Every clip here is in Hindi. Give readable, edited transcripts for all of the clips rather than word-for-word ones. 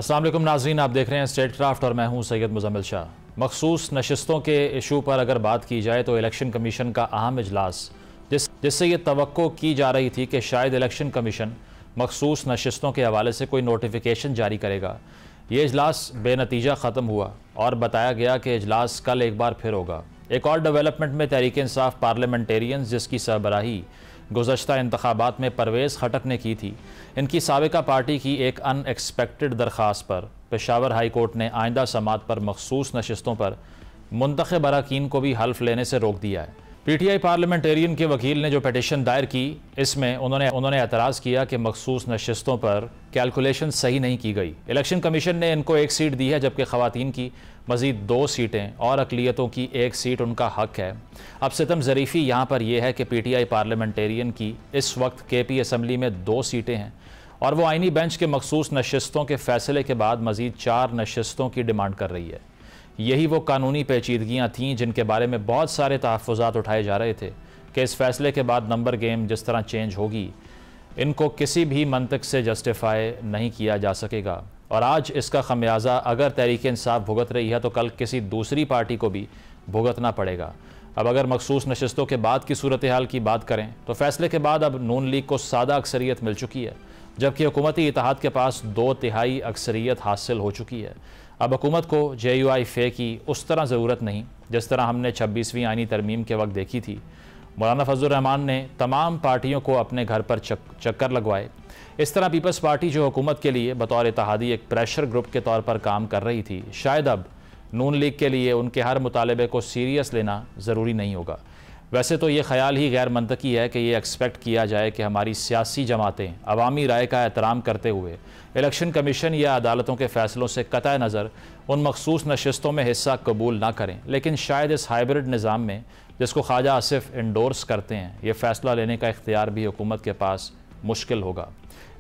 अस्सलाम वालेकुम नाज़रीन, आप देख रहे हैं स्टेट क्राफ्ट और मैं हूं सैयद मुज़म्मिल शाह। मखसूस नशिस्तों के इशू पर अगर बात की जाए तो इलेक्शन कमीशन का अहम इजलास जिससे ये तवक्को की जा रही थी कि शायद इलेक्शन कमीशन मखसूस नशिस्तों के हवाले से कोई नोटिफिकेशन जारी करेगा, ये इजलास बेनतीजा ख़त्म हुआ और बताया गया कि इजलास कल एक बार फिर होगा। एक और डेवलपमेंट में तहरीक इंसाफ पार्लियामेंटेरियंस, जिसकी सरबराही गुज़श्ता इंतखाबात में परवेज़ खटक ने की थी, इनकी साबिका पार्टी की एक अनएक्सपेक्टेड दरख्वास्त पर पेशावर हाई कोर्ट ने आइंदा समात पर मखसूस नशिस्तों पर मुंतखब अरकान को भी हल्फ लेने से रोक दिया है। PTI पार्लियामेंटेरियन के वकील ने जो पिटीशन दायर की, इसमें उन्होंने एतराज़ किया कि मखसूस नशिस्तों पर कैलकुलेशन सही नहीं की गई। इलेक्शन कमीशन ने इनको एक सीट दी है, जबकि ख़वातीन की मज़ीद 2 सीटें और अक़लियतों की 1 सीट उनका हक़ है। अब सितम ज़रीफ़ी यहाँ पर यह है कि PTI पार्लियामेंटेरियन की इस वक्त KP असम्बली में 2 सीटें हैं और वो आइनी बेंच के मखसूस नशिस्तों के फ़ैसले के बाद मज़ीद 4 नशिस्तों की डिमांड कर रही है। यही वो कानूनी पेचीदगियाँ थीं जिनके बारे में बहुत सारे तहफ़्फ़ुज़ात उठाए जा रहे थे कि इस फ़ैसले के बाद नंबर गेम जिस तरह चेंज होगी, इनको किसी भी मंतक से जस्टिफाई नहीं किया जा सकेगा। और आज इसका खमियाजा अगर तहरीक इंसाफ भुगत रही है तो कल किसी दूसरी पार्टी को भी भुगतना पड़ेगा। अब अगर मखसूस नशिस्तों के बाद की सूरत हाल की बात करें तो फ़ैसले के बाद अब नून लीग को सादा अक्सरियत मिल चुकी है, जबकि हुकूमती इत्तेहाद के पास 2/3 अक्सरियत हासिल हो चुकी है। अब हुकूमत को JUI फे की उस तरह ज़रूरत नहीं जिस तरह हमने 26वीं आइनी तरमीम के वक्त देखी थी। मौलाना फजलुर रहमान ने तमाम पार्टियों को अपने घर पर चक्कर लगवाए। इस तरह पीपल्स पार्टी जो हुकूमत के लिए बतौर इत्तेहादी एक प्रेशर ग्रुप के तौर पर काम कर रही थी, शायद अब नून लीग के लिए उनके हर मुतालबे को सीरियस लेना ज़रूरी नहीं होगा। वैसे तो ये ख्याल ही गैर मंतकी है कि ये एक्सपेक्ट किया जाए कि हमारी सियासी जमातें अवामी राय का एहतराम करते हुए इलेक्शन कमीशन या अदालतों के फ़ैसलों से कतई नज़र उन मखसूस नशिस्तों में हिस्सा कबूल ना करें। लेकिन शायद इस हाइब्रिड निज़ाम में, जिसको ख्वाजा आसिफ इंडोर्स करते हैं, ये फ़ैसला लेने का इख्तियार भी हुकूमत के पास मुश्किल होगा।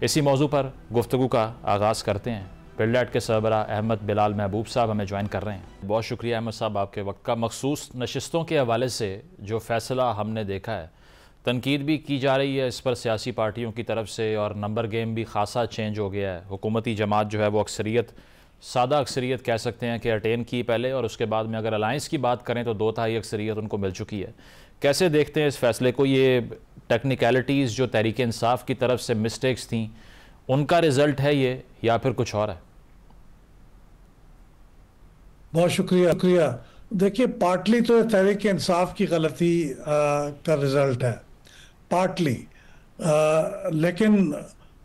इसी मौजू पर गुफ्तगू का आगाज़ करते हैं। पिल्लेट के सरबरा अहमद बिलाल महबूब साहब हमें ज्वाइन कर रहे हैं। बहुत शुक्रिया अहमद साहब आपके वक्त का। मखसूस नशिस्तों के हवाले से जो फ़ैसला हमने देखा है, तनकीद भी की जा रही है इस पर सियासी पार्टियों की तरफ से, और नंबर गेम भी ख़ासा चेंज हो गया है। हुकूमती जमात जो है वो अक्सरियत, सादा अक्सरियत कह सकते हैं कि अटेन की पहले, और उसके बाद में अगर अलायंस की बात करें तो 2/3 अक्सरियत उनको मिल चुकी है। कैसे देखते हैं इस फ़ैसले को? ये टेक्निकलिटीज़ जो तहरीक इंसाफ की तरफ से मिस्टेक्स थी, उनका रिज़ल्ट है ये, या फिर कुछ और है? बहुत शुक्रिया। देखिए, पार्टली तो तहरीक इंसाफ की गलती का रिजल्ट है, पार्टली, लेकिन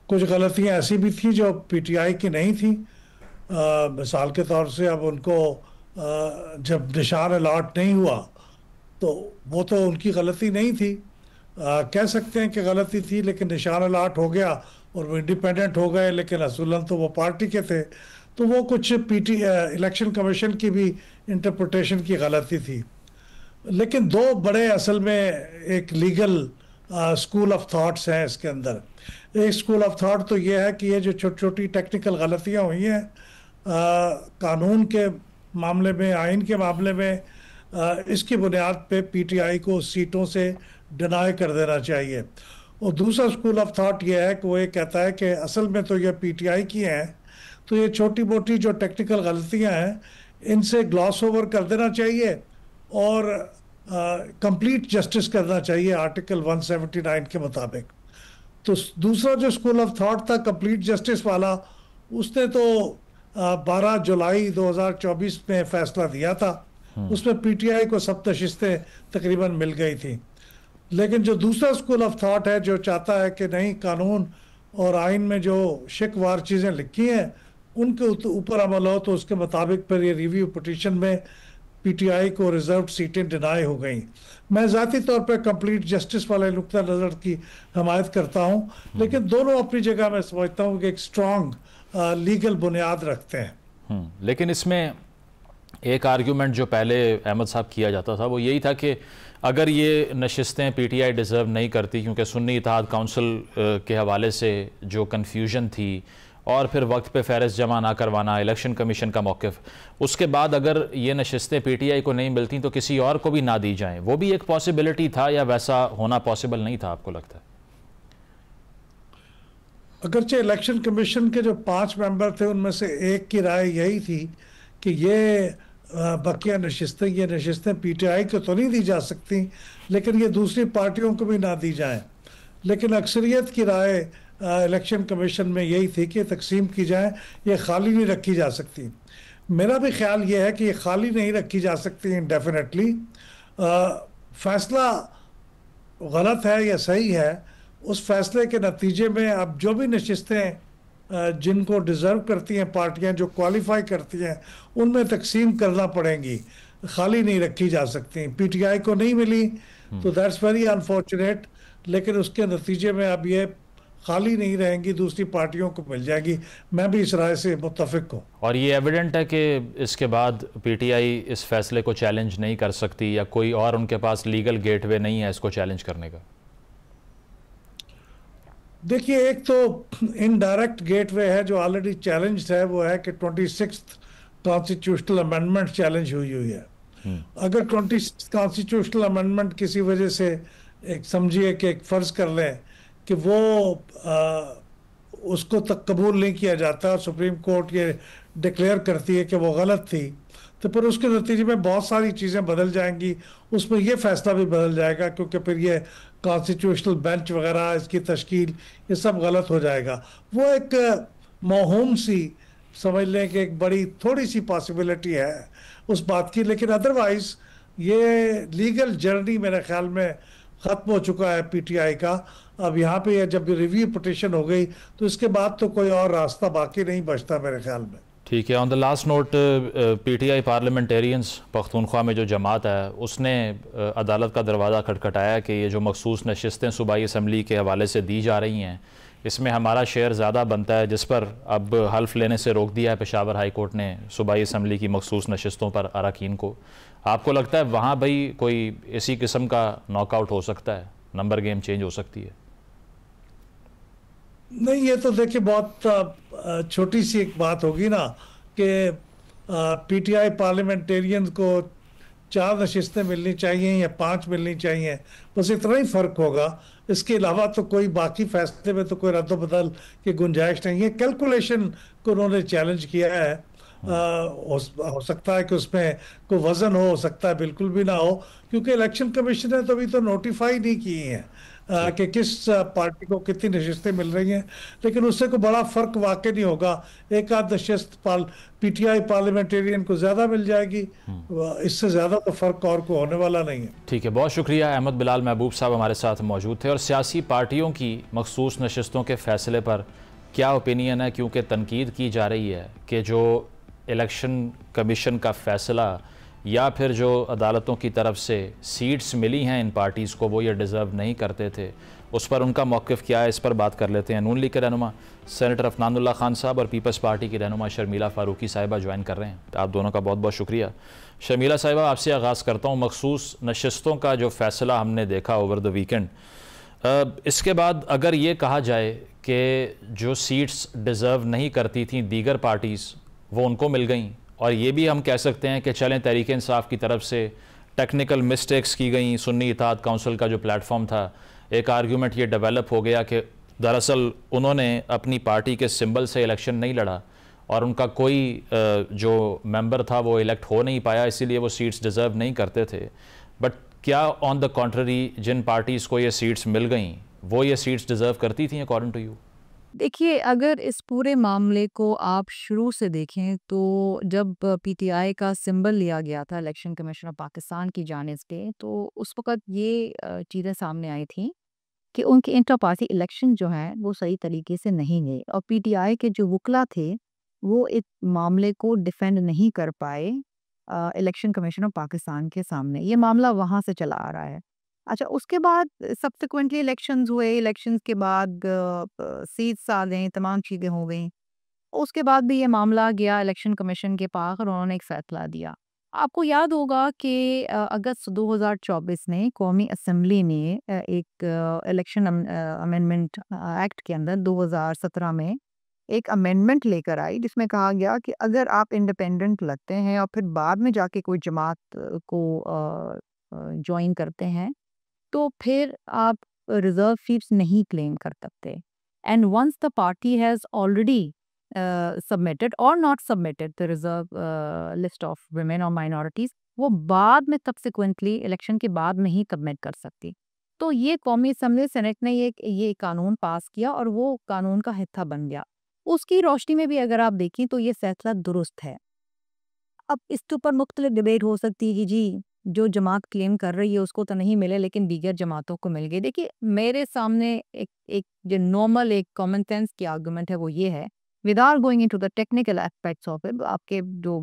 कुछ गलतियां ऐसी भी थी जो PTI की नहीं थी। मिसाल के तौर से अब उनको जब निशान अलॉट नहीं हुआ तो वो तो उनकी गलती नहीं थी, कह सकते हैं कि गलती थी, लेकिन निशान अलॉट हो गया और वो इंडिपेंडेंट हो गए, लेकिन असूलन तो वो पार्टी के थे, तो वो कुछ इलेक्शन कमीशन की भी इंटरप्रिटेशन की गलती थी। लेकिन 2 बड़े असल में एक लीगल स्कूल ऑफ थॉट्स हैं इसके अंदर। एक स्कूल ऑफ थॉट तो ये है कि ये जो छोटी छोटी टेक्निकल गलतियां हुई हैं कानून के मामले में, आइन के मामले में, इसकी बुनियाद पे PTI को सीटों से डिनाई कर देना चाहिए। और दूसरा स्कूल ऑफ थॉट ये है कि वो ये कहता है कि असल में तो ये PTI की हैं, तो ये छोटी मोटी जो टेक्निकल गलतियां हैं इनसे ग्लॉस ओवर कर देना चाहिए और कंप्लीट जस्टिस करना चाहिए आर्टिकल 179 के मुताबिक। तो दूसरा जो स्कूल ऑफ थॉट था कंप्लीट जस्टिस वाला, उसने तो 12 जुलाई 2024 में फैसला दिया था। उसमें PTI को सब नशिस्तें तकरीबन मिल गई थी। लेकिन जो दूसरा स्कूल ऑफ थॉट है जो चाहता है कि नहीं, कानून और आइन में जो शिकवार चीज़ें लिखी हैं उनके ऊपर अमल हो, तो उसके मुताबिक फिर ये रिव्यू पिटीशन में PTI को रिजर्व सीटें डिनाई हो गई। मैं ज़ाती तौर पर कंप्लीट जस्टिस वाले नुक्ता नज़र की हमायत करता हूँ, लेकिन दोनों अपनी जगह मैं समझता हूँ कि एक स्ट्रॉन्ग लीगल बुनियाद रखते हैं। लेकिन इसमें एक आर्ग्यूमेंट जो पहले अहमद साहब किया जाता था वो यही था कि अगर ये नशिस्तें PTI डिज़र्व नहीं करती, क्योंकि सुन्नी इत्तेहाद काउंसिल के हवाले से जो कन्फ्यूजन थी और फिर वक्त पे फ़हरिस्त जमा ना करवाना, इलेक्शन कमीशन का मौक़िफ़, उसके बाद अगर ये नशिस्तें PTI को नहीं मिलती तो किसी और को भी ना दी जाएं, वो भी एक पॉसिबिलिटी था, या वैसा होना पॉसिबल नहीं था आपको लगता है? अगरचे इलेक्शन कमीशन के जो 5 मेंबर थे उनमें से एक की राय यही थी कि ये बकिया नशिस्तें, ये नशिस्तें पीटीआई को तो नहीं दी जा सकती, लेकिन ये दूसरी पार्टियों को भी ना दी जाएं। लेकिन अक्सरियत की राय इलेक्शन कमीशन में यही थी कि तकसीम की जाए, ये खाली नहीं रखी जा सकती। मेरा भी ख्याल ये है कि ये खाली नहीं रखी जा सकती इंडेफिनेटली। फैसला गलत है या सही है, उस फैसले के नतीजे में अब जो भी नशिस्तें जिनको डिज़र्व करती हैं पार्टियां, जो क्वालिफाई करती हैं, उनमें तकसीम करना पड़ेंगी, खाली नहीं रखी जा सकती। पीटीआई को नहीं मिली तो दैट्स वेरी अनफॉर्चुनेट, लेकिन उसके नतीजे में अब ये खाली नहीं रहेंगी, दूसरी पार्टियों को मिल जाएगी। मैं भी इस राय से मुत्तफिक हूँ। और ये एविडेंट है कि इसके बाद पीटीआई इस फैसले को चैलेंज नहीं कर सकती, या कोई और उनके पास लीगल गेटवे नहीं है इसको चैलेंज करने का? देखिए, एक तो इनडायरेक्ट गेटवे है जो ऑलरेडी चैलेंज है, वो है कि 26 कॉन्स्टिट्यूशनल अमेंडमेंट चैलेंज हुई हुई है। अगर 26 कॉन्स्टिट्यूशनल अमेंडमेंट किसी वजह से, एक समझिए कि एक फर्ज कर लें कि वो उसको तक कबूल नहीं किया जाता, सुप्रीम कोर्ट ये डिक्लेयर करती है कि वो गलत थी, तो फिर उसके नतीजे में बहुत सारी चीज़ें बदल जाएंगी, उसमें ये फैसला भी बदल जाएगा, क्योंकि फिर ये कॉन्स्टिट्यूशनल बेंच वगैरह, इसकी तश्कील, ये सब गलत हो जाएगा। वो एक मौहूम सी, समझ लें कि एक बड़ी थोड़ी सी पॉसिबिलिटी है उस बात की, लेकिन अदरवाइज ये लीगल जर्नी मेरे ख्याल में ख़त्म हो चुका है पीटीआई का। अब यहाँ पे जब रिव्यू पिटिशन हो गई तो इसके बाद तो कोई और रास्ता बाकी नहीं बचता मेरे ख्याल में। ठीक है। On the last note, PTI parliamentarians Pakhtunkhwa में जो जमात है उसने अदालत का दरवाज़ा खटखटाया कि ये जो मखसूस नशिस्तें सूबाई असम्बली के हवाले से दी जा रही हैं, इसमें हमारा शेयर ज़्यादा बनता है, जिस पर अब हल्फ लेने से रोक दिया है पेशावर हाई कोर्ट ने सूबाई असम्बली की मखसूस नशिस्तों पर अरकान को। आपको लगता है वहाँ भाई कोई इसी किस्म का नॉकआउट हो सकता है, नंबर गेम चेंज हो सकती है? नहीं, ये तो देखिए बहुत छोटी सी एक बात होगी ना कि पीटीआई पार्लियामेंटेरियन को 4 नशिस्तें मिलनी चाहिए या 5 मिलनी चाहिए, बस इतना ही फर्क होगा। इसके अलावा तो कोई बाकी फैसले में तो कोई रद्द-बदल की गुंजाइश नहीं है। कैलकुलेशन को उन्होंने चैलेंज किया है। हो सकता है कि उसमें कोई वजन हो सकता है बिल्कुल भी ना हो, क्योंकि इलेक्शन कमीशन ने तो अभी तो नोटिफाई नहीं की है कि किस पार्टी को कितनी नशिस्तें मिल रही हैं, लेकिन उससे कोई बड़ा फर्क वाकई नहीं होगा। एक आध नशिस्त पीटीआई पार्लियामेंटेरियन को ज़्यादा मिल जाएगी, इससे ज़्यादा तो फ़र्क और को होने वाला नहीं है। ठीक है, बहुत शुक्रिया। अहमद बिलाल महबूब साहब हमारे साथ मौजूद थे। और सियासी पार्टियों की मखसूस नशिस्तों के फ़ैसले पर क्या ओपिनियन है, क्योंकि तनकीद की जा रही है कि जो इलेक्शन कमीशन का फ़ैसला या फिर जो अदालतों की तरफ से सीट्स मिली हैं इन पार्टीज़ को, वो ये डिज़र्व नहीं करते थे, उस पर उनका मौक़िफ़ क्या है, इस पर बात कर लेते हैं। नून लीग के रहनुमा सेनेटर अफनानुल्लाह खान साहब और पीपल्स पार्टी की रहनुमा शर्मिला फ़ारूकी साहिबा ज्वाइन कर रहे हैं। आप दोनों का बहुत बहुत शुक्रिया। शर्मिला साहिबा, आपसे आगाज़ करता हूँ। मखसूस नशिस्तों का जो फ़ैसला हमने देखा ओवर द वीकेंड, इसके बाद अगर ये कहा जाए कि जो सीट्स डिज़र्व नहीं करती थी दीगर पार्टीज़, वो उनको मिल गई, और ये भी हम कह सकते हैं कि चलें तहरीक इंसाफ की तरफ से टेक्निकल मिस्टेक्स की गई, सुन्नी इत्तेहाद काउंसिल का जो प्लेटफॉर्म था, एक आर्गूमेंट ये डेवलप हो गया कि दरअसल उन्होंने अपनी पार्टी के सिंबल से इलेक्शन नहीं लड़ा और उनका कोई जो मेंबर था वो इलेक्ट हो नहीं पाया, इसीलिए वो सीट्स डिज़र्व नहीं करते थे। बट क्या ऑन द कॉन्ट्ररी जिन पार्टीज़ को ये सीट्स मिल गई वो ये सीट्स डिज़र्व करती थी अकॉर्डिंग टू यू? देखिए, अगर इस पूरे मामले को आप शुरू से देखें तो जब पीटीआई का सिंबल लिया गया था इलेक्शन कमीशन ऑफ पाकिस्तान की जानिब से, तो उस वक़्त ये चीज़ें सामने आई थी कि उनके इंटर पार्टी इलेक्शन जो हैं वो सही तरीके से नहीं गए और पीटीआई के जो वुकला थे वो इस मामले को डिफेंड नहीं कर पाए इलेक्शन कमीशन ऑफ पाकिस्तान के सामने। ये मामला वहाँ से चला आ रहा है। अच्छा, उसके बाद सब्सिक्वेंटली इलेक्शंस हुए, इलेक्शंस के बाद सीट्स आ गईं, तमाम चीज़ें हो गईं। उसके बाद भी ये मामला गया इलेक्शन कमीशन के पास और उन्होंने एक फैसला दिया। आपको याद होगा कि अगस्त 2024 में कौमी असेंबली ने एक इलेक्शन अमेंडमेंट एक्ट के अंदर 2017 में एक अमेंडमेंट लेकर आई जिसमें कहा गया कि अगर आप इंडिपेंडेंट लगते हैं और फिर बाद में जाके कोई जमात को ज्वाइन करते हैं तो फिर आप रिजर्व सीट्स नहीं क्लेम कर सकते। and once the party has already submitted or not submitted the reserve list of women or minorities, वो बाद में subsequently इलेक्शन के बाद में ही सबमिट कर सकती। तो ये कौमी असम्बली सेनेट ने ये कानून पास किया और वो कानून का हिस्सा बन गया। उसकी रोशनी में भी अगर आप देखें तो ये फैसला दुरुस्त है। अब इसके ऊपर मुख्तलिफ डिबेट हो सकती है कि जी जो जमात क्लेम कर रही है उसको तो नहीं मिले लेकिन दीगर जमातों को मिल गए। देखिए मेरे सामने एक जो नॉर्मल एक कॉमन सेंस की आर्गुमेंट है वो ये है, without going into the technical aspects of it, आपके जो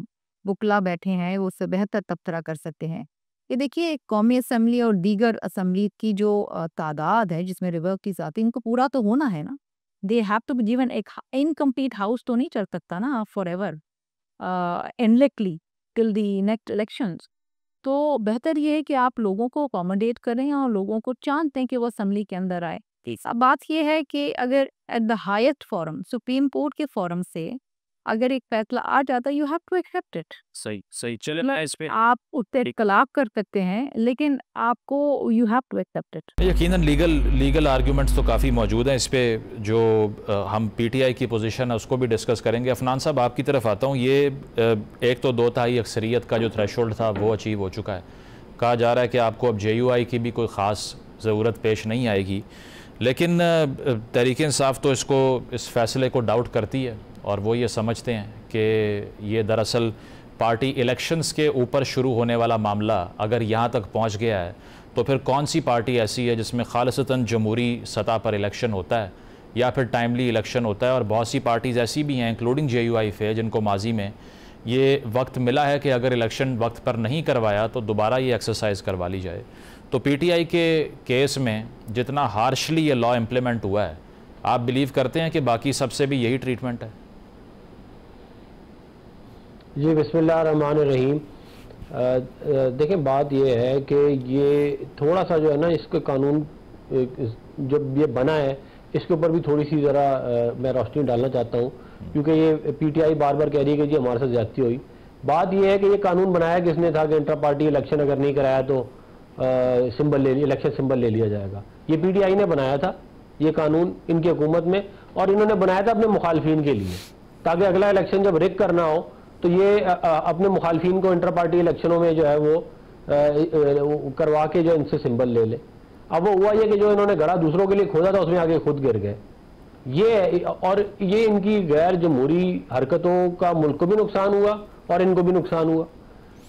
वुकला बैठे हैं वो उससे बेहतर तबसरा कर सकते हैं कि देखिए कौमी असम्बली और दीगर असम्बली की जो तादाद है जिसमें रिवर्सिटीज आती हैं इनको पूरा तो होना है ना। They have to be given. एक इनकम्प्लीट हाउस तो नहीं चल सकता ना for ever endlessly till the next elections. तो बेहतर ये है कि आप लोगों को अकोमोडेट करें और लोगों को चाहते हैं कि वो असम्बली के अंदर आए। अब बात ये है कि अगर at the highest forum supreme court के फोरम से अगर एक फैसला आ जाता है you have to accept it. सही सही चले ना इस पे आप उस पर इख्तलाफ कर सकते हैं लेकिन आपको you have to accept it. यकीनन लीगल आर्ग्यूमेंट्स तो काफ़ी मौजूद हैं इस पे, जो हम पीटीआई की पोजीशन है उसको भी डिस्कस करेंगे। अफनान साहब आपकी तरफ आता हूँ, ये एक तो 2/3 अक्सरियत का जो थ्रेशोल्ड था वो अचीव हो चुका है। कहा जा रहा है कि आपको अब JUI की भी कोई ख़ास ज़रूरत पेश नहीं आएगी, लेकिन तहरीक इंसाफ तो इस फैसले को डाउट करती है और वो ये समझते हैं कि ये दरअसल पार्टी इलेक्शंस के ऊपर शुरू होने वाला मामला अगर यहाँ तक पहुँच गया है तो फिर कौन सी पार्टी ऐसी है जिसमें खालिसतन जमहूरी सतह पर इलेक्शन होता है या फिर टाइमली इलेक्शन होता है। और बहुत सी पार्टीज़ ऐसी भी हैं इंक्लूडिंग JUI फे जिनको माजी में ये वक्त मिला है कि अगर इलेक्शन वक्त पर नहीं करवाया तो दोबारा ये एक्सरसाइज करवा ली जाए। तो PTI के केस में जितना हार्शली ये लॉ इम्प्लीमेंट हुआ है, आप बिलीव करते हैं कि बाकी सबसे भी यही ट्रीटमेंट है? जी बिस्मिल्लाहिर्रहमानिर्रहीम। देखें बात ये है कि ये थोड़ा सा जो है ना इसके कानून जब ये बना है इसके ऊपर भी थोड़ी सी ज़रा मैं रोशनी डालना चाहता हूँ, क्योंकि ये PTI बार बार कह रही है कि जी हमारे साथ ज्यादती हुई। बात ये है कि ये कानून बनाया किसने था कि इंटर पार्टी इलेक्शन अगर नहीं कराया तो इलेक्शन सिंबल ले लिया जाएगा। ये PTI ने बनाया था ये कानून इनकी हुकूमत में, और इन्होंने बनाया था अपने मुखालफिन के लिए, ताकि अगला इलेक्शन जब रिग करना हो तो ये अपने मुखालफिन को इंटर पार्टी इलेक्शनों में जो है वो करवा के जो इनसे सिंबल ले ले। अब वो हुआ ये कि जो इन्होंने गड़ा दूसरों के लिए खोदा था उसमें आगे खुद गिर गए। ये इनकी गैर जमहूरी हरकतों का मुल्क को भी नुकसान हुआ और इनको भी नुकसान हुआ।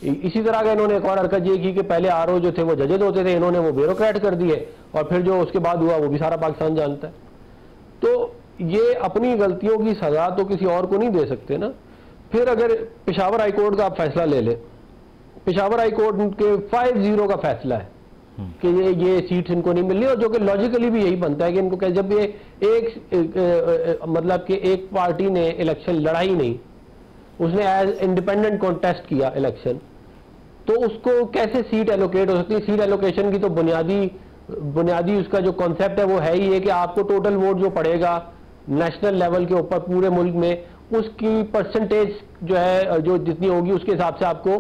इसी तरह का इन्होंने एक और हरकत ये की कि पहले RO जो थे वो जजेज होते थे, इन्होंने वो ब्यूरोक्रेट कर दिए, और फिर जो उसके बाद हुआ वो भी सारा पाकिस्तान जानता है। तो ये अपनी गलतियों की सजा तो किसी और को नहीं दे सकते ना। फिर अगर पेशावर हाई कोर्ट का आप फैसला ले ले, पेशावर हाई कोर्ट के 5-0 का फैसला है कि ये सीट्स इनको नहीं मिल रही, और जो कि लॉजिकली भी यही बनता है कि इनको जब ये मतलब कि एक पार्टी ने इलेक्शन लड़ा ही नहीं, उसने एज इंडिपेंडेंट कॉन्टेस्ट किया इलेक्शन, तो उसको कैसे सीट एलोकेट हो सकती है? सीट एलोकेशन की तो बुनियादी उसका जो कॉन्सेप्ट है वो है ही है कि आपको टोटल वोट जो पड़ेगा नेशनल लेवल के ऊपर पूरे मुल्क में, उसकी परसेंटेज जो है जो जितनी होगी उसके हिसाब से आपको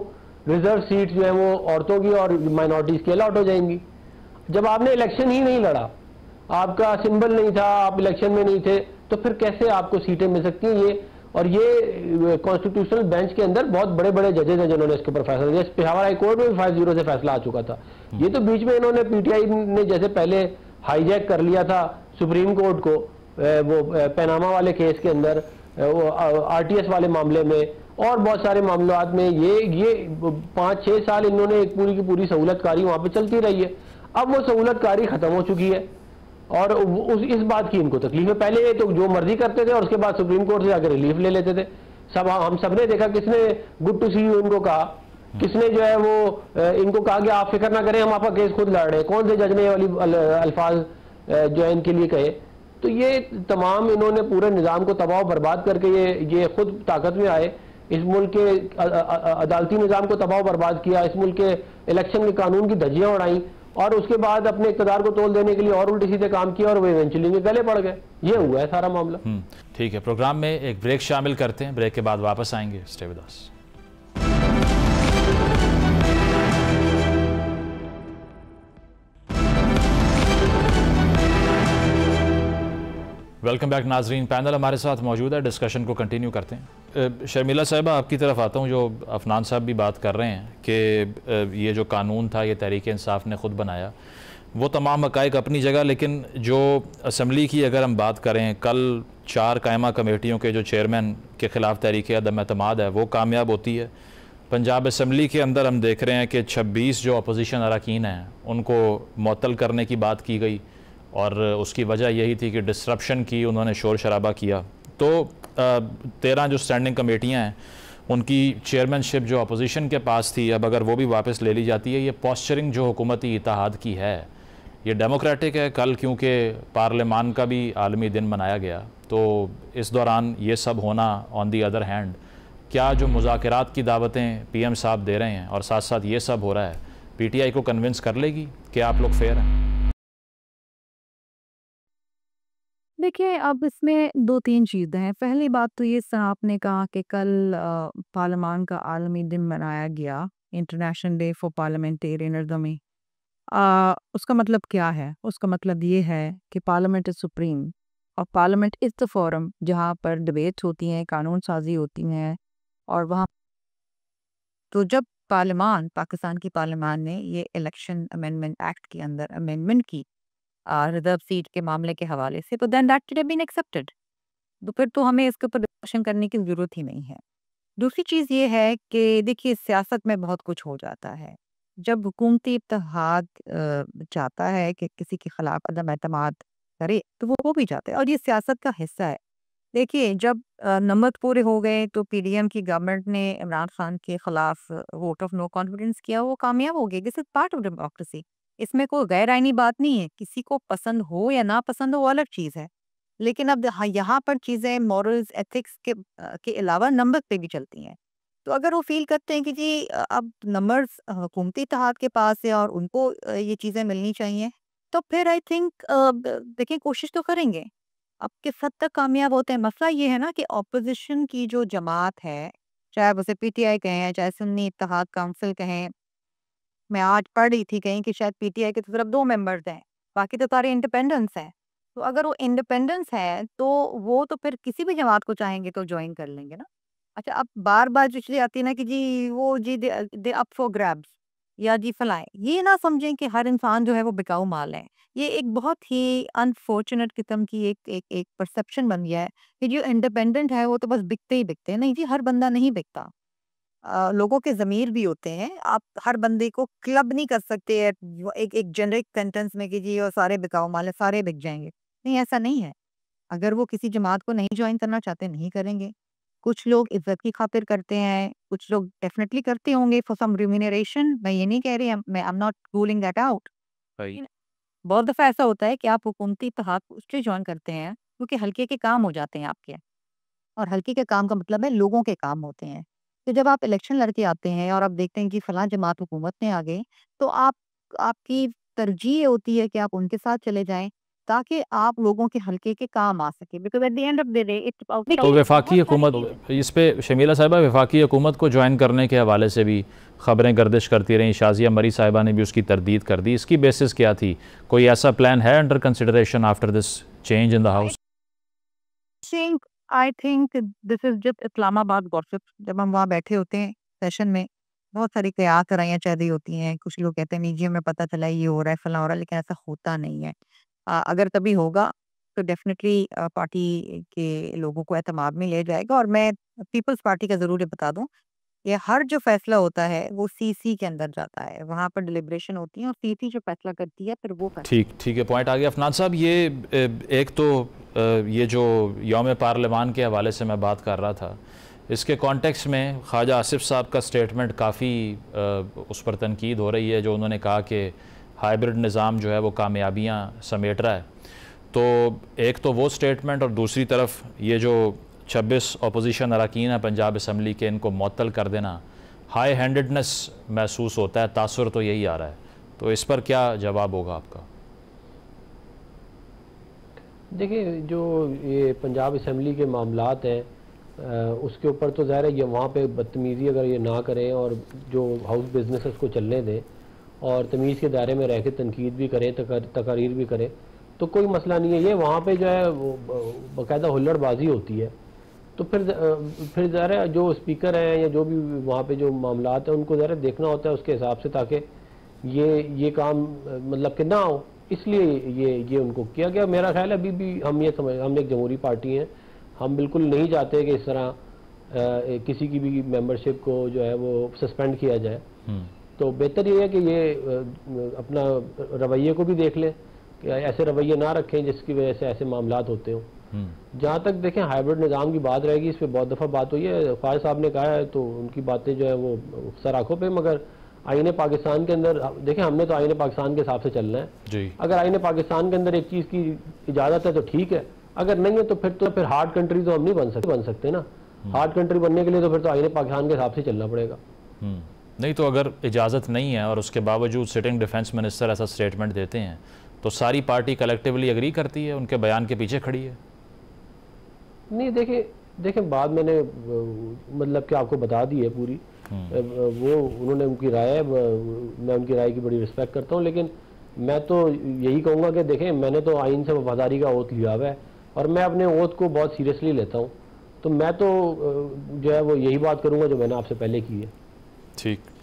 रिजर्व सीट जो है वो औरतों की और माइनॉरिटीज की अलॉट हो जाएंगी। जब आपने इलेक्शन ही नहीं लड़ा, आपका सिंबल नहीं था, आप इलेक्शन में नहीं थे, तो फिर कैसे आपको सीटें मिल सकती हैं? ये कॉन्स्टिट्यूशनल बेंच के अंदर बहुत बड़े बड़े जजेज हैं जिन्होंने इसके ऊपर फैसला दिया। पेशावर हाई कोर्ट में भी 5-0 से फैसला आ चुका था। ये तो बीच में इन्होंने PTI ने जैसे पहले हाईजैक कर लिया था सुप्रीम कोर्ट को, वो पैनामा वाले केस के अंदर, वो RTS वाले मामले में और बहुत सारे मामलात में, ये 5-6 साल इन्होंने एक पूरी की पूरी सहूलतकारी वहां पे चलती रही है। अब वो सहूलतकारी खत्म हो चुकी है और इस बात की इनको तकलीफ है। पहले तो जो मर्जी करते थे और उसके बाद सुप्रीम कोर्ट से जाकर रिलीफ ले लेते थे। हम सब ने देखा किसने गुड टू सी यू इनको कहा, किसने जो है वो इनको कहा कि आप फिक्र ना करें हम आपका केस खुद लड़ रहे हैं, कौन से जज ने वाली अल्फाज जो है इनके लिए कहे। तो ये तमाम इन्होंने पूरे निज़ाम को तबाह बर्बाद करके ये खुद ताकत में आए, इस मुल्क के अदालती निज़ाम को तबाह बर्बाद किया, इस मुल्क के इलेक्शन के कानून की धज्जियां उड़ाई और उसके बाद अपने इक़्तिदार को तोल देने के लिए और उल्टी सीधे काम किया और वो इवेंचुअली इनके गले पड़ गए। ये हुआ है सारा मामला। ठीक है, प्रोग्राम में एक ब्रेक शामिल करते हैं, ब्रेक के बाद वापस आएंगे। Stay with us. Welcome back नाजरीन। पैनल हमारे साथ मौजूद है, डिस्कशन को कंटिन्यू करते हैं। शर्मिला साहिबा, आपकी तरफ आता हूँ। जो अफनान साहब भी बात कर रहे हैं कि ये जो कानून था ये तहरीक इंसाफ ने ख़ुद बनाया, वो तमाम हक़ाइक़ अपनी जगह, लेकिन जो असम्बली की अगर हम बात करें, कल 4 कायमा कमेटियों के जो चेयरमैन के ख़िलाफ़ तहरीक अदम एतमाद है वो कामयाब होती है। पंजाब असम्बली के अंदर हम देख रहे हैं कि 26 जो अपोजिशन अरकान हैं उनको मुअत्तल करने की बात की गई, और उसकी वजह यही थी कि डिसरप्शन की, उन्होंने शोर शराबा किया। तो 13 जो स्टैंडिंग कमेटियाँ हैं उनकी चेयरमैनशिप जो अपोजिशन के पास थी, अब अगर वो भी वापस ले ली जाती है, ये पॉस्चरिंग जो हुकूमती इत्तेहाद की है ये डेमोक्रेटिक है। कल क्योंकि पार्लियामान का भी आलमी दिन मनाया गया, तो इस दौरान ये सब होना, ऑन दी अदर हैंड क्या जो मुज़ाकरात की दावतें पीएम साहब दे रहे हैं और साथ साथ ये सब हो रहा है, पीटीआई को कन्विंस कर लेगी कि आप लोग फेयर हैं? देखिए, अब इसमें 2-3 चीज़ें हैं। पहली बात तो ये आपने कहा कि कल पार्लियामान का आलमी दिन मनाया गया, इंटरनेशनल डे फॉर पार्लियामेंटेरियनिज़्म। उसका मतलब क्या है? उसका मतलब ये है कि पार्लियामेंट इज़ सुप्रीम, और पार्लियामेंट इज़ द फोरम जहाँ पर डिबेट्स होती हैं, कानून साज़ी होती हैं, और वहाँ तो जब पाकिस्तान की पार्लियामान ने ये इलेक्शन अमेंडमेंट एक्ट के अंदर अमेंडमेंट की रिजर्व सीट के मामले के हवाले से, तो then that should have been accepted. तो फिर तो हमें इसके ऊपर डिस्कशन करने की ज़रूरत ही नहीं है। दूसरी चीज़ ये है कि देखिए, सियासत में बहुत कुछ हो जाता है। जब हुकूमती इत्तेहाद चाहता है कि किसी के खिलाफ अदम एतमाद करे, तो वो हो भी जाता है, और ये सियासत का हिस्सा है। देखिए, जब नंबर पूरे हो गए तो पीडीएम की गवर्नमेंट ने इमरान खान के खिलाफ वोट ऑफ नो कॉन्फिडेंस किया, वो कामयाब हो गए। This is part of democracy. इसमें कोई गैर आईनी बात नहीं है। किसी को पसंद हो या ना पसंद हो, वो अलग चीज़ है। लेकिन अब यहाँ पर चीज़ें मॉरल्स, एथिक्स के अलावा नंबर पे भी चलती हैं। तो अगर वो फील करते हैं कि जी अब नंबर्स हुकूमती इत्तेहाद के पास है और उनको ये चीज़ें मिलनी चाहिए, तो फिर आई थिंक देखिए, कोशिश तो करेंगे। अब किस हद तक कामयाब होते हैं, मसला ये है ना कि ऑपोजिशन की जो जमात है, चाहे उसे पीटीआई कहें, चाहे सुन्नी इत्तेहाद काउंसिल कहें। मैं आज पढ़ रही थी कहीं कि शायद पीटीआई के तो सिर्फ 2 मेंबर्स हैं, बाकी तो सारे इंडिपेंडेंस हैं। तो अगर वो इंडिपेंडेंस है, तो वो तो फिर किसी भी जमात को चाहेंगे तो ज्वाइन कर लेंगे ना। अच्छा, अब बार-बार जो चीज़ें आती है ना कि जी वो जी दे अप फॉर ग्रैब्स, या जी फलाएँ, ये ना समझें कि हर इंसान जो है वो बिकाऊ माल है। ये एक बहुत ही अनफॉर्चुनेट किस्म की एक परसेप्शन बन गया है कि जो इंडिपेंडेंट है वो तो बस बिकते ही बिकते हैं। नहीं जी, हर बंदा नहीं बिकता। लोगों के ज़मीर भी होते हैं। आप हर बंदे को क्लब नहीं कर सकते है वो एक जेनेरिक सेंटेंस में कि जी वो सारे बिकाऊ माल है, सारे बिक जाएँगे। नहीं, ऐसा नहीं है। अगर वो किसी जमात को नहीं जॉइन करना चाहते, नहीं करेंगे। कुछ लोग इज़्ज़त की खातिर करते हैं, कुछ लोग डेफ़िनिटली करते होंगे फॉर सम रिम्यूनरेशन। मैं ये नहीं कह रही, I am not ruling that out. भाई, बहुत दफ़ा ऐसा होता है कि आप हुकूमती इत्तेहाद को इसलिए जॉइन करते हैं क्योंकि हल्के के काम हो जाते हैं आपके, और हल्के के काम का मतलब है लोगों के काम होते हैं। तो जब आप इलेक्शन लड़के आते हैं और आप देखते हैं कि फलां जमात हुकूमत में आ गई, तो आपकी तरजीह ये होती है कि आप उनके साथ चले जाएँ, ताकि आप लोगों के हल्के के काम आ सकें। Because at the end of the day it's about तो वफाकी हुकूमत, इस पे शमीला साहिबा, वफाकी हुकूमत को ज्वाइन करने के हवाले से भी खबरें गर्दिश करती रहीं। शाजिया मरी साहिबा ने भी उसकी तरदीद कर दी। इसकी बेसिस क्या थी? कोई ऐसा प्लान है under consideration after this change in the house? I think this is just Islamabad gossip. जब हम वहाँ बैठे होते हैं सेशन में, बहुत सारी क़यास कराइयाँ चल रही होती हैं। कुछ लोग कहते हैं मीडिया में पता चला ये हो रहा है, फलां हो रहा है, लेकिन ऐसा होता नहीं है। अगर कभी होगा तो डेफ़िनेटली पार्टी के लोगों को एतमाद में लिया जाएगा, और मैं पीपल्स पार्टी का ज़रूर ये बता दूँ, ये हर जो फ़ैसला होता है वो सीसी के अंदर जाता है। वहाँ पर डिलिब्रेशन होती है और सीसी जो फ़ैसला करती है फिर वो ठीक है, पॉइंट आ गया। अफनान साहब, ये एक तो ये जो यौम पार्लियामान के हवाले से मैं बात कर रहा था, इसके कॉन्टेक्स्ट में ख्वाजा आसिफ साहब का स्टेटमेंट काफ़ी उस पर तनकीद हो रही है, जो उन्होंने कहा कि हाइब्रिड निज़ाम जो है वो कामयाबियाँ समेट रहा है। तो एक तो वो स्टेटमेंट, और दूसरी तरफ ये जो 26 अपोजिशन अरकान है पंजाब असम्बली के, इनको मुअत्तल कर देना, हाई हैंडेडनेस महसूस होता है, तासुर तो यही आ रहा है। तो इस पर क्या जवाब होगा आपका? देखिए, जो ये पंजाब असम्बली के मामलात हैं, उसके ऊपर तो ज़ाहिर है ये वहाँ पे बदतमीज़ी अगर ये ना करें और जो हाउस बिजनेसेस को चलने दें और तमीज़ के दायरे में रह के तनकीद भी करें, तकारीर भी करें, तो कोई मसला नहीं है। ये वहाँ पे जो है वो बाकायदा हुल्लड़बाजी होती है, तो फिर ज़रा जो स्पीकर हैं या जो भी वहाँ पे जो मामलात हैं उनको ज़रा देखना होता है उसके हिसाब से, ताकि ये काम मतलब कि ना हो, इसलिए ये उनको किया गया। मेरा ख्याल है अभी भी हम ये समझ, हम एक जमहूरी पार्टी हैं, हम बिल्कुल नहीं चाहते कि इस तरह किसी की भी मेंबरशिप को जो है वो सस्पेंड किया जाए। तो बेहतर ये है कि ये अपना रवैये को भी देख लें कि ऐसे रवैये ना रखें जिसकी वजह से ऐसे मामलात होते हों। जहाँ तक देखें हाइब्रिड निज़ाम की बात रहेगी, इस पर बहुत दफ़ा बात हुई है, ख्वाजा साहब ने कहा है तो उनकी बातें जो है वो सर आँखों पे, मगर आईने पाकिस्तान के अंदर देखें, हमने तो आईने पाकिस्तान के हिसाब से चलना है जी। अगर आईने पाकिस्तान के अंदर एक चीज़ की इजाज़त है तो ठीक है, अगर नहीं है तो फिर हार्ड कंट्री तो हम नहीं बन सकते ना। हार्ड कंट्री बनने के लिए तो फिर तो आईने पाकिस्तान के हिसाब से चलना पड़ेगा। नहीं तो अगर इजाज़त नहीं है और उसके बावजूद सिटिंग डिफेंस मिनिस्टर ऐसा स्टेटमेंट देते हैं तो सारी पार्टी कलेक्टिवली एग्री करती है, उनके बयान के पीछे खड़ी है? नहीं देखें बात मैंने मतलब कि आपको बता दी है पूरी, वो उन्होंने उनकी राय है, मैं उनकी राय की बड़ी रिस्पेक्ट करता हूँ, लेकिन मैं तो यही कहूँगा कि देखें मैंने तो आइन से वफादारी का ओथ लिया हुआ है और मैं अपने ओथ को बहुत सीरियसली लेता हूँ, तो मैं तो जो है वो यही बात करूँगा जो मैंने आपसे पहले की है।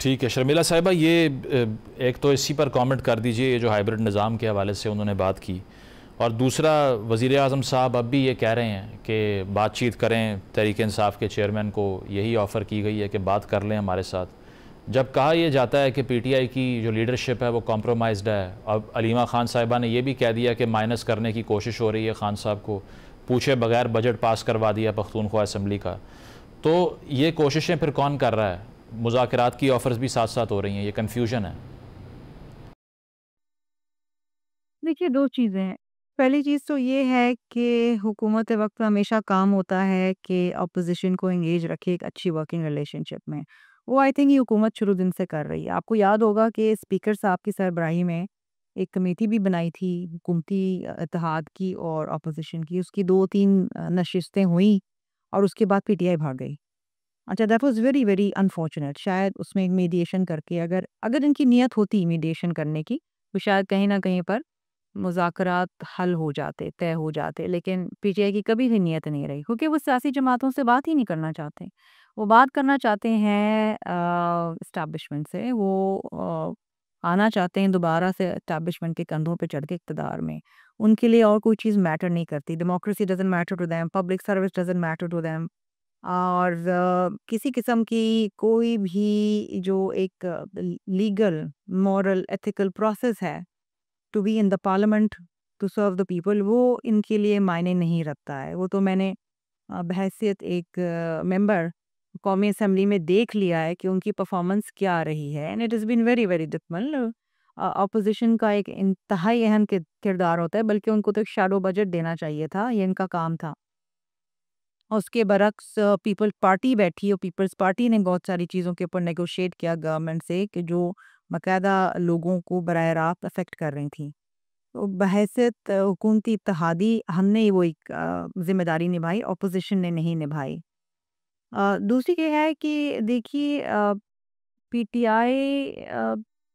ठीक है शर्मिला साहिबा, ये एक तो इसी पर कमेंट कर दीजिए, ये जो हाइब्रिड निज़ाम के हवाले से उन्होंने बात की, और दूसरा वज़ीर आज़म साहब अब भी ये कह रहे हैं कि बातचीत करें, तहरीक इंसाफ के चेयरमैन को यही ऑफ़र की गई है कि बात कर लें हमारे साथ। जब कहा यह जाता है कि पीटीआई की जो लीडरशिप है वो कॉम्प्रोमाइज़्ड है, अब अलीमा खान साहिबा ने यह भी कह दिया कि माइनस करने की कोशिश हो रही है, खान साहब को पूछे बगैर बजट पास करवा दिया पख्तूनख्वा असम्बली का, तो ये कोशिशें फिर कौन कर रहा है? मुज़ाकरात की ऑफ़र्स भी साथ साथ हो रही हैं, ये कन्फ्यूजन है। देखिए, 2 चीज़ें हैं। पहली चीज़ तो ये है कि हुकूमत वक़्त हमेशा काम होता है कि अपोज़िशन को एंगेज रखे एक अच्छी वर्किंग रिलेशनशिप में। वो आई थिंक ये हुकूमत शुरू दिन से कर रही है। आपको याद होगा कि स्पीकर साहब की सरबराही में एक कमेटी भी बनाई थी हुकूमती इत्तेहाद की और अपोज़िशन की। उसकी 2-3 नशिस्तें हुईं और उसके बाद पीटीआई भाग गई। अच्छा, that was very, very unfortunate. शायद उसमें एक मीडिएशन करके अगर इनकी नीयत होती मीडिएशन करने की, तो शायद कहीं न कहीं पर मुज़ाकरात हल हो जाते, तय हो जाते, लेकिन पीटीआई की कभी भी नीयत नहीं रही क्योंकि वो सियासी जमातों से बात ही नहीं करना चाहते। वो बात करना चाहते हैं एस्टेब्लिशमेंट से, वो आना चाहते हैं दोबारा से एस्टेब्लिशमेंट के कंधों पे चढ़ के इक़्तिदार में। उनके लिए और कोई चीज़ मैटर नहीं करती। Democracy doesn't matter to them, public service doesn't matter to them, और किसी किस्म की कोई भी जो एक लीगल, मॉरल, एथिकल प्रोसेस है to be in the parliament to serve the people, वो इनके लिए मायने नहीं रखता है। वो तो मैंने बहैसियत एक मेंबर कौमी असम्बली में देख लिया है कि उनकी परफॉर्मेंस क्या रही है, and it is been very very difficult. Opposition का एक इंतहाई अहम किरदार होता है, बल्कि उनको तो एक शैडो बजट देना चाहिए था, ये इनका काम था। और उसके बरक्स पीपल्स पार्टी बैठी और पीपल्स पार्टी ने बहुत सारी चीज़ों के ऊपर नेगोशिएट किया गवर्नमेंट से कि जो बाकायदा लोगों को बराह रास्त अफेक्ट कर रही थी। तो बहैसियत हुकूमती इत्तेहादी हमने ही वो एक जिम्मेदारी निभाई, अपोजिशन ने नहीं निभाई। दूसरी ये है कि देखिए, पीटीआई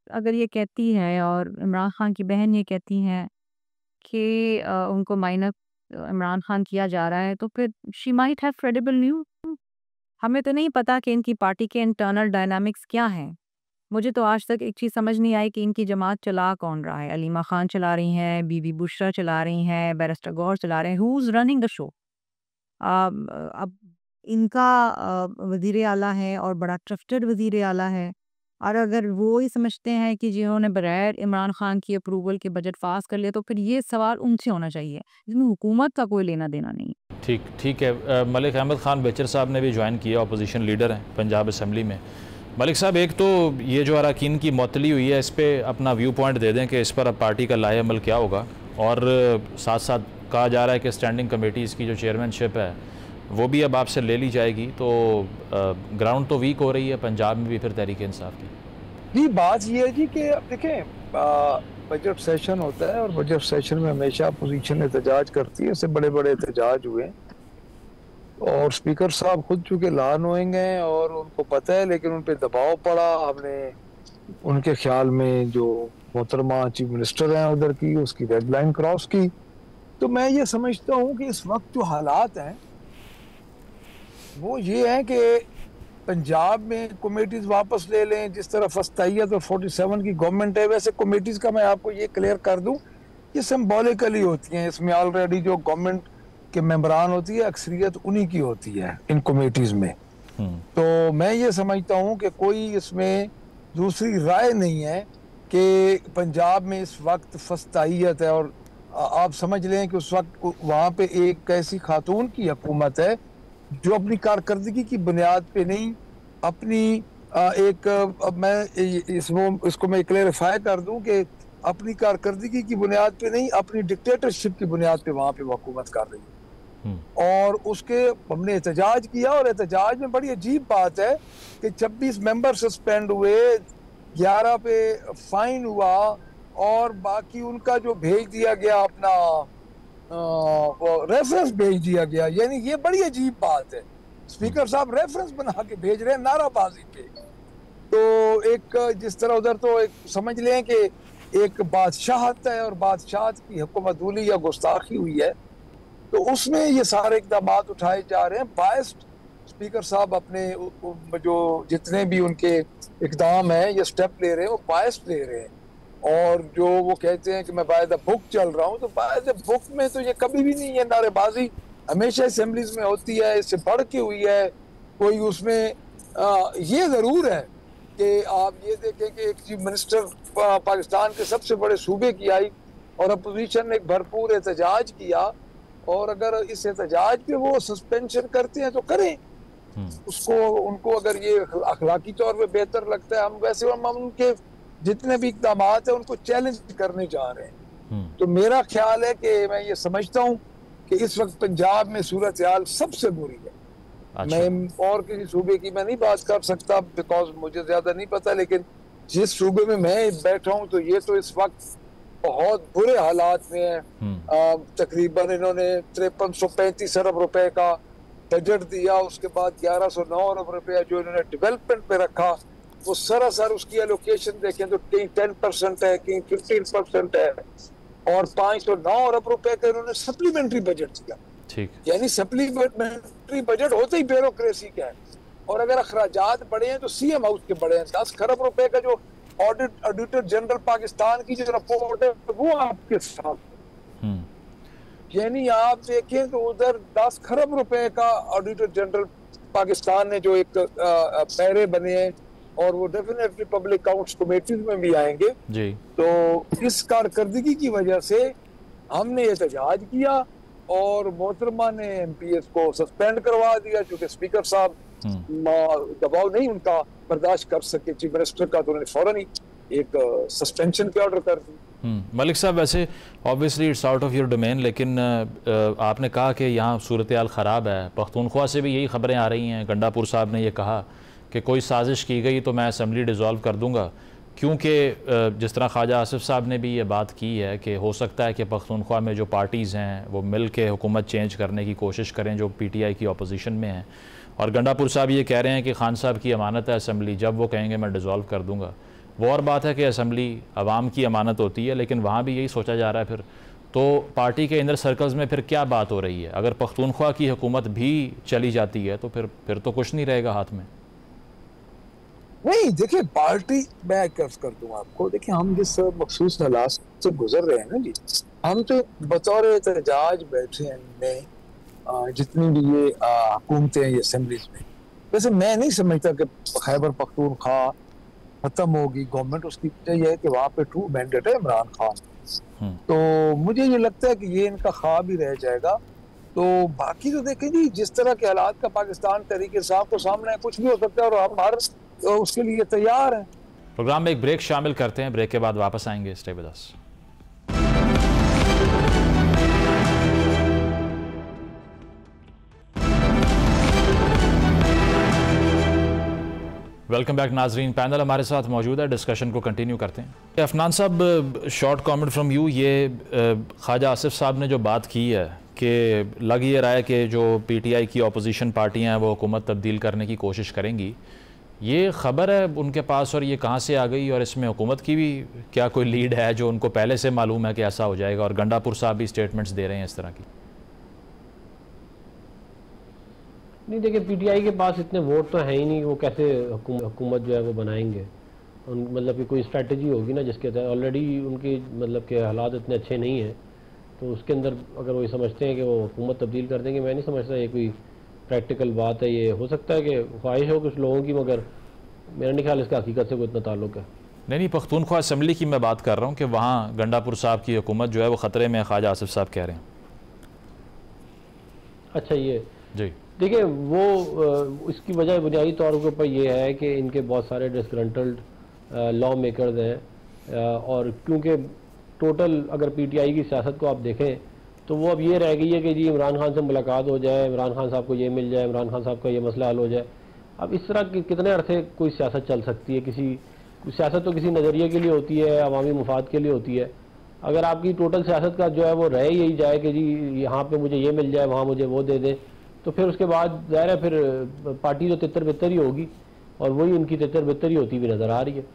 अगर ये कहती है और इमरान खान की बहन ये कहती हैं कि उनको माइनस इमरान खान किया जा रहा है, तो फिर she might have credible news. हमें तो नहीं पता कि इनकी पार्टी के इंटरनल डायनामिक्स क्या हैं। मुझे तो आज तक एक चीज़ समझ नहीं आई कि इनकी जमात चला कौन रहा है। अलीमा खान चला रही हैं, बीबी बुशरा चला रही हैं, बैरिस्टर गौर चला रहे हैं, who is running the show? अब इनका वज़ीर आला है और बड़ा ट्रस्टेड वज़ीर आला है, और अगर वो ही समझते हैं कि जिन्होंने बगैर इमरान खान की अप्रूवल के बजट पास कर लिया, तो फिर ये सवाल उनसे होना चाहिए, इसमें हुकूमत का कोई लेना देना नहीं। ठीक है। मलिक अहमद ख़ान बेचर साहब ने भी ज्वाइन किया, अपोजिशन लीडर हैं पंजाब असम्बली में। मलिक साहब, एक तो ये जो अरकान की मअतली हुई है, इस पर अपना व्यू पॉइंट दे दें कि इस पर अब पार्टी का लाए अमल क्या होगा, और साथ साथ कहा जा रहा है कि स्टैंडिंग कमेटीज़ की जो चेयरमैनशिप है वो भी अब आपसे ले ली जाएगी, तो ग्राउंड तो वीक हो रही है पंजाब में भी फिर तहरीक इंसाफ की। जी, बात ये है जी कि अब देखें, बजट सेशन होता है और बजट सेशन में हमेशा अपोजिशन एहतजाज करती है, इससे बड़े बड़े एहतजाज हुए और स्पीकर साहब खुद चूँकि लॉ नोइंग हैं और उनको पता है, लेकिन उन पर दबाव पड़ा। हमने उनके ख्याल में जो मोहतरमा चीफ मिनिस्टर हैं उधर की, उसकी डेडलाइन क्रॉस की। तो मैं ये समझता हूँ कि इस वक्त जो हालात हैं वो ये हैं कि पंजाब में कमेटीज वापस ले लें, जिस तरह फस्तैयत और 47 की गवर्नमेंट है, वैसे कमेटीज का मैं आपको ये क्लियर कर दूं, ये सिंबॉलिकली होती हैं। इसमें ऑलरेडी जो गवर्नमेंट के मेंबरान होती है अक्सरियत उन्हीं की होती है इन कमेटीज में। तो मैं ये समझता हूँ कि कोई इसमें दूसरी राय नहीं है कि पंजाब में इस वक्त फस्तैयत है, और आप समझ लें कि उस वक्त वहाँ पे एक ऐसी खातून की हुकूमत है जो अपनी कारकर्दगी की बुनियाद पे नहीं, अपनी अब मैं इसको मैं क्लेरिफाई कर दूं कि अपनी कारकर्दगी की बुनियाद पे नहीं, अपनी डिक्टेटरशिप की बुनियाद पे वहाँ पे वो हुकूमत कर रही है। और उसके हमने एहतजाज किया, और एहतजाज में बड़ी अजीब बात है कि 26 मेंबर सस्पेंड हुए, 11 पे फाइन हुआ, और बाकी उनका जो भेज दिया गया अपना रेफरेंस भेज दिया गया। यानी ये बड़ी अजीब बात है, स्पीकर साहब रेफरेंस बना के भेज रहे हैं नाराबाजी पे। तो एक जिस तरह उधर तो एक समझ लें कि एक बादशाहत है और बादशाहत की हुकूमतूली या गुस्ताखी हुई है, तो उसमें ये सारे इकदाम उठाए जा रहे हैं। बायस्ड स्पीकर साहब अपने जो जितने भी उनके इकदाम हैं ये स्टेप ले रहे हैं, वो बायस्ड ले रहे हैं। और जो वो कहते हैं कि मैं बाय द बुक चल रहा हूँ, तो बाय द बुक में तो ये कभी भी नहीं है। नारेबाजी हमेशा असेंबलीज में होती है, इससे बढ़ के हुई है कोई उसमें। ये ज़रूर है कि आप ये देखें कि एक चीफ मिनिस्टर पाकिस्तान के सबसे बड़े सूबे की आई और अपोजिशन ने एक भरपूर एहतजाज किया, और अगर इस एहतजाज पे वो सस्पेंशन करते हैं तो करें उसको। उनको अगर ये अखलाकी तौर पे बेहतर लगता है, हम वैसे हम उनके जितने भी इकदाम है उनको चैलेंज करने जा रहे हैं। तो मेरा ख्याल है कि मैं ये समझता हूँ कि इस वक्त पंजाब में सूरत हाल सबसे बुरी है। अच्छा। मैं और किसी सूबे की मैं नहीं बात कर सकता बिकॉज मुझे ज्यादा नहीं पता, लेकिन जिस सूबे में मैं बैठा हूँ तो ये तो इस वक्त बहुत बुरे हालात में है। तकरीबन इन्होंने 5335 अरब रुपए का बजट दिया, उसके बाद 1109 अरब रुपया जो इन्होंने डेवलपमेंट पे रखा, वो सरासर उसकी एलोकेशन देखें तो कहीं 10% है, कहीं 15% है, और 509 अरब रुपए का इन्होंने सप्लीमेंट्री बजट दिया। ठीक। यानी सप्लीमेंट्री बजट होते ही ब्यूरोक्रेसी का है, और अगर अखराजात बढ़े हैं तो सीएम हाउस के बढ़े हैं। 10 खरब रुपए का जो ऑडिटर जनरल पाकिस्तान की जो रिपोर्ट है वो आपके साथ। यानी आप देखें तो उधर 10 खरब रुपए का ऑडिटर जनरल पाकिस्तान ने जो एक पैरे बने हैं, और वो डेफिनेटली पब्लिक अकाउंट्स कमेटीज में भी आएंगे जी। तो इस कारकर्दगी की वजह से हमने एहतजाज किया और मोहतरमा ने एमपीएस को सस्पेंड करवा दिया, क्योंकि स्पीकर साहब दबाव नहीं उनका बर्दाश्त कर सके चीफ मिनिस्टर का, तो उन्होंने फौरन ही एक सस्पेंशन के ऑर्डर कर दी। मलिक साहब, वैसे obviously it's out of your domain, लेकिन आपने कहा कि यहाँ सूरत हाल ख़राब है। पख्तूनख्वा से भी यही खबरें आ रही हैं। गंडापुर साहब ने ये कहा कि कोई साजिश की गई तो मैं असम्बली डिज़ोल्व कर दूंगा, क्योंकि जिस तरह ख्वाजा आसिफ साहब ने भी ये बात की है कि हो सकता है कि पख्तूनख्वा में जो पार्टीज़ हैं वो मिल के हुकूमत चेंज करने की कोशिश करें जो पीटीआई की अपोजिशन में हैं। और गंडापुर साहब ये कह रहे हैं कि खान साहब की अमानत है असम्बली, जब वो कहेंगे मैं डिज़ोल्व कर दूंगा। वो और बात है कि असम्बली अवाम की अमानत होती है, लेकिन वहाँ भी यही सोचा जा रहा है। फिर तो पार्टी के इनर सर्कल्स में फिर क्या बात हो रही है? अगर पख्तूनख्वा की हुकूमत भी चली जाती है तो फिर तो कुछ नहीं रहेगा हाथ में। नहीं, देखिए पार्टी मैं कर्ज कर दूं आपको। देखिए हम जिस मखसूस हालात से गुजर रहे हैं ना जी, हम तो बतौर एहतजाज बैठे हैं जितनी भी ये हुकूमतें हैं ये असेंबलीज में। वैसे मैं नहीं समझता कि खैबर पख्तूनख्वा खत्म होगी गवर्नमेंट, उसकी वजह यह है कि वहाँ पे ट्रू मैंडेट है इमरान खान। तो मुझे ये लगता है कि ये इनका ख्वाब ही रह जाएगा। तो बाकी तो देखें जी, जिस तरह के हालात का पाकिस्तान तरीके साहब को सामने है, कुछ भी हो सकता है और हम हर उसके लिए तैयार हैं। प्रोग्राम में एक ब्रेक शामिल करते हैं, ब्रेक के बाद वापस आएंगे। Stay with us. Welcome back नाजरीन। पैनल हमारे साथ मौजूद है, डिस्कशन को कंटिन्यू करते हैं। अफनान साहब, शॉर्ट कमेंट फ्रॉम यू। ये ख्वाजा आसिफ साहब ने जो बात की है कि लग ये रहा है कि जो पीटीआई की अपोजिशन पार्टियां हैं वो हुकूमत तब्दील करने की कोशिश करेंगी, ये ख़बर है उनके पास और ये कहाँ से आ गई, और इसमें हुकूमत की भी क्या कोई लीड है जो उनको पहले से मालूम है कि ऐसा हो जाएगा, और गंडापुर साहब भी स्टेटमेंट्स दे रहे हैं इस तरह की? नहीं देखिए, पीटीआई के पास इतने वोट तो हैं ही नहीं, वो कैसे हुकूमत जो है वो बनाएंगे। मतलब कि कोई स्ट्रैटेजी होगी ना जिसके तहत, ऑलरेडी उनकी मतलब के हालात इतने अच्छे नहीं हैं, तो उसके अंदर अगर वो ये समझते हैं कि वो हुकूमत तब्दील कर देंगे, मैं नहीं समझता ये कोई प्रैक्टिकल बात है। ये हो सकता है कि ख्वाहिश हो कुछ लोगों की, मगर मेरा नहीं ख्याल इसका हकीकत से कोई इतना ताल्लुक है। नहीं, पख्तूनख्वा असम्बली की मैं बात कर रहा हूँ कि वहाँ गंडापुर साहब की हुकूमत जो है वो ख़तरे में, ख्वाजा आसिफ साहब कह रहे हैं। अच्छा, ये जी देखिए, वो इसकी वजह बुनियादी तौर के ऊपर ये है कि इनके बहुत सारे डिस्ग्रंटल्ड लॉ मेकर्स हैं, और क्योंकि टोटल अगर पीटीआई की सियासत को आप देखें तो वो अब ये रह गई है कि जी इमरान खान से मुलाकात हो जाए, इमरान खान साहब को ये मिल जाए, इमरान खान साहब का ये मसला हल हो जाए। अब इस तरह की कितने अरसे कोई सियासत चल सकती है? सियासत तो किसी नज़रिए के लिए होती है, अवामी मुफाद के लिए होती है। अगर आपकी टोटल सियासत का जो है वो रह यही जाए कि जी यहाँ पे मुझे ये मिल जाए, वहाँ मुझे वो दे दें, तो फिर उसके बाद ज़ाहिर है फिर पार्टी तो तितर बितर ही होगी, और वही उनकी तितर बितर ही होती हुई नज़र आ रही है।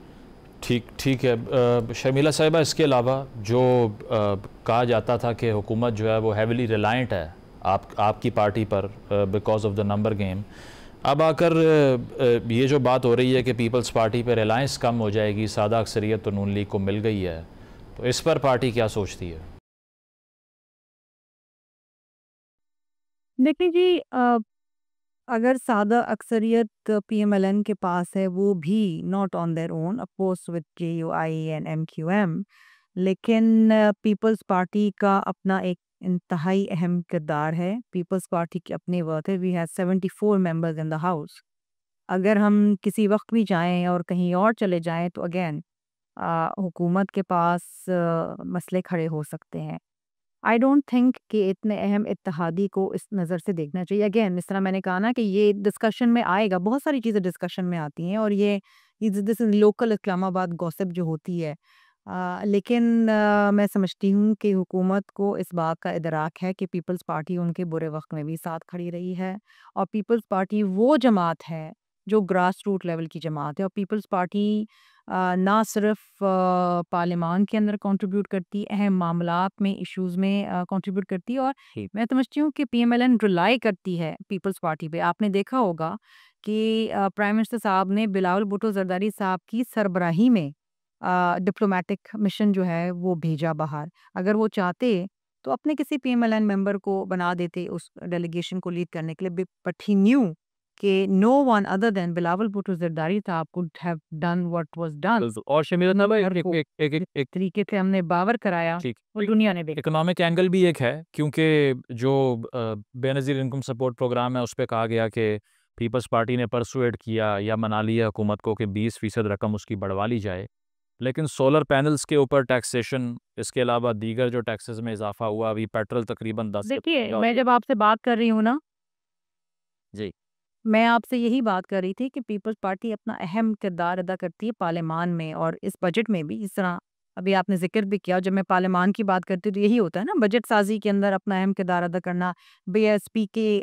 ठीक है। शर्मिला साहिबा, इसके अलावा जो कहा जाता था कि हुकूमत जो है वो हैविली रिलायंट है आपकी पार्टी पर because of the number game, अब आकर ये जो बात हो रही है कि पीपल्स पार्टी पर रिलायंस कम हो जाएगी, सादा अक्सरियत तो नून लीग को मिल गई है, तो इस पर पार्टी क्या सोचती है? देखिए जी, अगर सादा अक्सरियत पीएमएलएन के पास है, वो भी not on their own, oppose with JUI and MQM, लेकिन पीपल्स पार्टी का अपना एक इंतहाई अहम किरदार है। पीपल्स पार्टी की अपनी वर्थ है। We have 74 members in the house. अगर हम किसी वक्त भी जाएं और कहीं और चले जाएं तो अगेन हुकूमत के पास मसले खड़े हो सकते हैं। आई डोंट थिंक कि इतने अहम इत्तेहादी को इस नज़र से देखना चाहिए। अगेन, इस तरह मैंने कहा ना कि ये डिस्कशन में आएगा, बहुत सारी चीज़ें डिस्कशन में आती हैं, और ये this is local Islamabad gossip जो होती है। लेकिन मैं समझती हूँ कि हुकूमत को इस बात का इदराक है कि पीपल्स पार्टी उनके बुरे वक्त में भी साथ खड़ी रही है, और पीपल्स पार्टी वो जमात है जो ग्रास रूट लेवल की जमात है, और पीपल्स पार्टी ना सिर्फ पार्लियामान के अंदर कंट्रीब्यूट करती, अहम मामलात में, इश्यूज़ में कंट्रीब्यूट करती है, और मैं समझती हूँ कि पीएमएलएन रिलाई करती है पीपल्स पार्टी पे। आपने देखा होगा कि प्राइम मिनिस्टर साहब ने बिलावल भुट्टो जरदारी साहब की सरबराही में डिप्लोमेटिक मिशन जो है वो भेजा बाहर। अगर वो चाहते तो अपने किसी पीएमएलएन मेंबर को बना देते उस डेलीगेशन को लीड करने के लिए, बट ही न्यू कि no one other than Bilawal Bhutto Zardari साहब could have done what was done. और शमीर एक तरीके से हमने बावर कराया और दुनिया ने देखा। इकोनॉमिक एंगल भी एक है, क्योंकि जो बेनज़ीर इनकम सपोर्ट प्रोग्राम है उस पर कहा गया कि पीपल्स पार्टी ने परसुएड किया या मना लिया हुकूमत को कि 20% रकम उसकी बढ़वा ली जाए, लेकिन सोलर पैनल्स के ऊपर टैक्सेशन, इसके अलावा दीगर जो टैक्सेस में इजाफा हुआ, अभी पेट्रोल तकरीबन 10। देखिए, मैं जब आपसे बात कर रही हूँ ना जी, मैं आपसे यही बात कर रही थी कि पीपल्स पार्टी अपना अहम किरदार अदा करती है पार्लियामान में, और इस बजट में भी। इस तरह अभी आपने जिक्र भी किया, जब मैं पार्लियामान की बात करती हूँ तो यही होता है ना, बजट साजी के अंदर अपना अहम किरदार अदा करना, बीएसपी के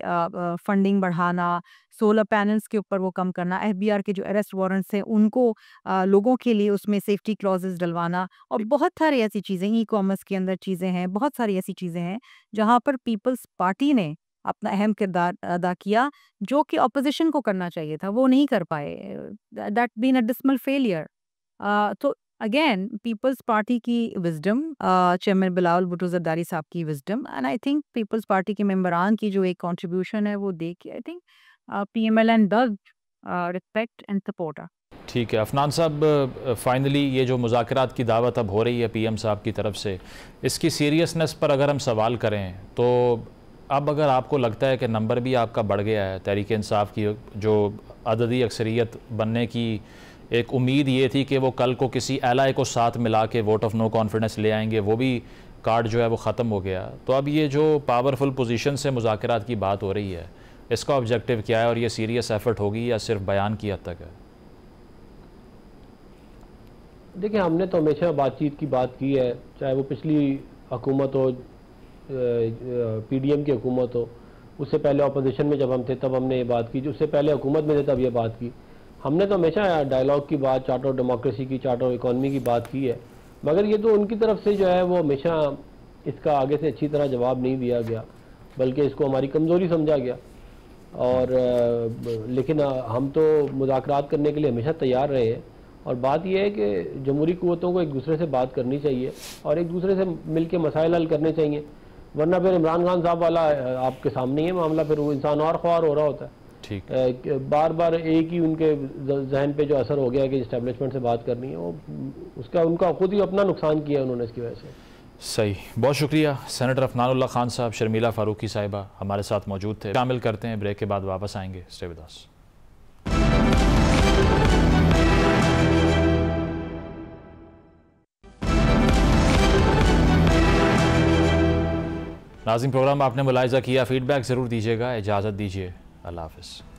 फंडिंग बढ़ाना, सोलर पैनल्स के ऊपर वो कम करना, एफबीआर के जो अरेस्ट वारंट्स हैं उनको लोगों के लिए उसमें सेफ्टी क्लॉजेस डलवाना, और बहुत सारी ऐसी चीज़ें, ई कॉमर्स के अंदर चीज़ें हैं, बहुत सारी ऐसी चीज़ें हैं जहाँ पर पीपल्स पार्टी ने अपना अहम किरदार अदा किया, जो कि ऑपोजिशन को करना चाहिए था, वो नहीं कर पाए। That been a dismal failure. तो अगेन पीपल्स पार्टी की विजडम, चेयरमैन बिलावल भुट्टो जरदारी साहब की wisdom, and I think Peoples Party के मेंबरान की जो एक कंट्रीब्यूशन है वो देख के I think PMLN does respect and support her. ठीक है अफनान साहब, फाइनली ये जो मुज़ाकरात की दावत अब हो रही है पीएम साहब की तरफ से, इसकी सीरियसनेस पर अगर हम सवाल करें तो अब अगर आपको लगता है कि नंबर भी आपका बढ़ गया है, तहरीक इंसाफ की जो अददी अक्सरियत बनने की एक उम्मीद ये थी कि वो कल को किसी एलाए को साथ मिला के वोट ऑफ नो कॉन्फिडेंस ले आएंगे, वो भी कार्ड जो है वो ख़त्म हो गया। तो अब ये जो पावरफुल पोजीशन से मुज़ाकरात की बात हो रही है, इसका ऑब्जेक्टिव क्या है, और ये सीरियस एफर्ट होगी या सिर्फ बयान की हद तक है? देखिए, हमने तो हमेशा बातचीत की बात की है, चाहे वो पिछली हुकूमत हो, पीडीएम की हुकूमत हो, उससे पहले अपोजिशन में जब हम थे तब हमने ये बात की, उससे पहले हुकूमत में थे तब ये बात की। हमने तो हमेशा डायलॉग की बात, चार्टर ऑफ डेमोक्रेसी की, चार्टर ऑफ इकॉनमी की बात की है, मगर ये तो उनकी तरफ से जो है वो हमेशा इसका आगे से अच्छी तरह जवाब नहीं दिया गया, बल्कि इसको हमारी कमज़ोरी समझा गया। और लेकिन हम तो मुज़ाकरात करने के लिए हमेशा तैयार रहे हैं। और बात यह है कि जमहूरी क़ुव्वतों को एक दूसरे से बात करनी चाहिए और एक दूसरे से मिल के मसाइल हल करने चाहिए, वरना फिर इमरान खान साहब वाला आपके सामने ही है मामला, फिर वो इंसान और ख्वार हो रहा होता है। ठीक, बार बार एक ही उनके जहन पे जो असर हो गया कि इस्टेब्लिशमेंट से बात करनी है, वो उसका उनका खुद ही अपना नुकसान किया उन्होंने इसकी वजह से। सही, बहुत शुक्रिया सेनेटर अफनानुल्लाह खान साहब। शर्मिला फारूकी साहिबा हमारे साथ मौजूद थे। शामिल करते हैं, ब्रेक के बाद वापस आएंगे। Stay with us. नाज़रीन, प्रोग्राम आपने मुलाहिज़ा किया, फीडबैक ज़रूर दीजिएगा। इजाज़त दीजिए, अल्लाह हाफ़िज़।